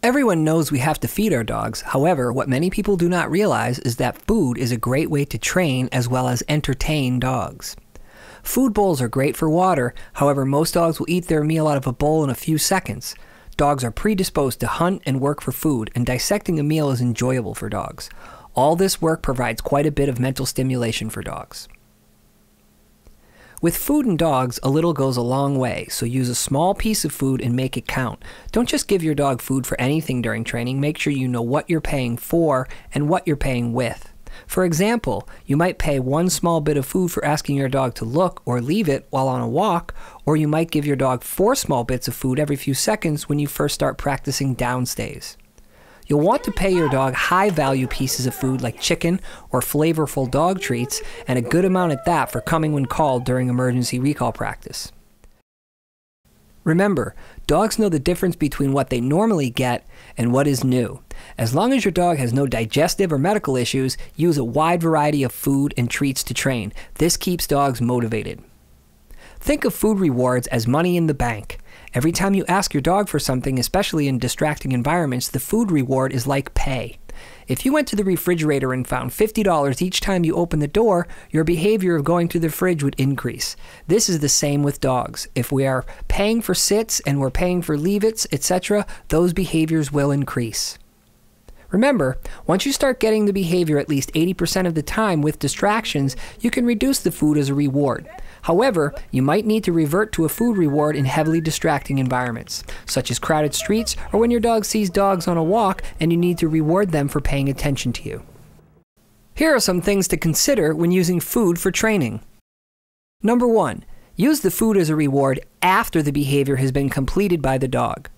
Everyone knows we have to feed our dogs. However, what many people do not realize is that food is a great way to train as well as entertain dogs. Food bowls are great for water. However, most dogs will eat their meal out of a bowl in a few seconds. Dogs are predisposed to hunt and work for food, and dissecting a meal is enjoyable for dogs. All this work provides quite a bit of mental stimulation for dogs. With food and dogs, a little goes a long way, so use a small piece of food and make it count. Don't just give your dog food for anything during training. Make sure you know what you're paying for and what you're paying with. For example, you might pay one small bit of food for asking your dog to look or leave it while on a walk, or you might give your dog 4 small bits of food every few seconds when you first start practicing downstays. You'll want to pay your dog high-value pieces of food like chicken or flavorful dog treats, and a good amount at that for coming when called during emergency recall practice. Remember, dogs know the difference between what they normally get and what is new. As long as your dog has no digestive or medical issues, use a wide variety of food and treats to train. This keeps dogs motivated. Think of food rewards as money in the bank. Every time you ask your dog for something, especially in distracting environments, the food reward is like pay. If you went to the refrigerator and found $50 each time you opened the door, your behavior of going to the fridge would increase. This is the same with dogs. If we are paying for sits and we're paying for leave-its, etc., those behaviors will increase. Remember, once you start getting the behavior at least 80% of the time with distractions, you can reduce the food as a reward. However, you might need to revert to a food reward in heavily distracting environments, such as crowded streets or when your dog sees dogs on a walk and you need to reward them for paying attention to you. Here are some things to consider when using food for training. Number 1. Use the food as a reward after the behavior has been completed by the dog.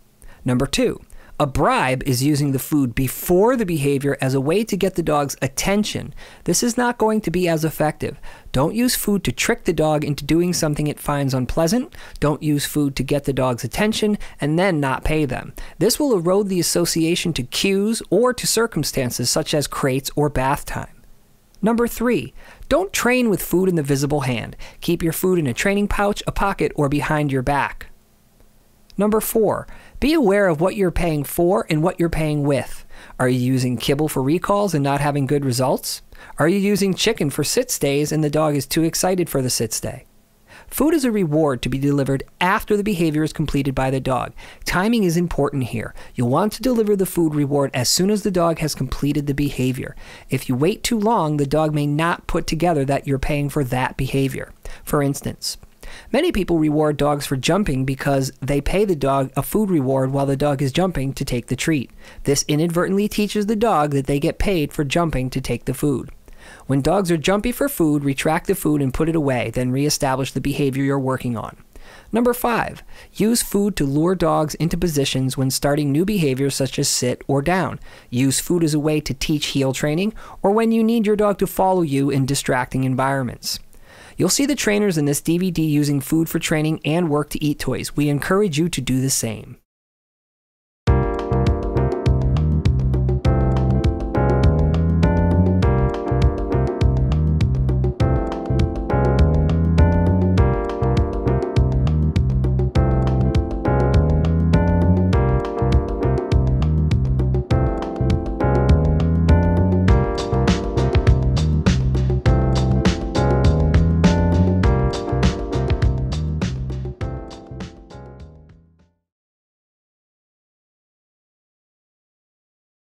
Number 2. A bribe is using the food before the behavior as a way to get the dog's attention. This is not going to be as effective. Don't use food to trick the dog into doing something it finds unpleasant. Don't use food to get the dog's attention and then not pay them. This will erode the association to cues or to circumstances such as crates or bath time. Number 3. Don't train with food in the visible hand. Keep your food in a training pouch, a pocket, or behind your back. Number 4. Be aware of what you're paying for and what you're paying with. Are you using kibble for recalls and not having good results? Are you using chicken for sit stays and the dog is too excited for the sit stay? Food is a reward to be delivered after the behavior is completed by the dog. Timing is important here. You'll want to deliver the food reward as soon as the dog has completed the behavior. If you wait too long, the dog may not put together that you're paying for that behavior. For instance, many people reward dogs for jumping because they pay the dog a food reward while the dog is jumping to take the treat. This inadvertently teaches the dog that they get paid for jumping to take the food. When dogs are jumpy for food, retract the food and put it away, then reestablish the behavior you're working on. Number 5. Use food to lure dogs into positions when starting new behaviors such as sit or down. Use food as a way to teach heel training or when you need your dog to follow you in distracting environments. You'll see the trainers in this DVD using food for training and work to eat toys. We encourage you to do the same.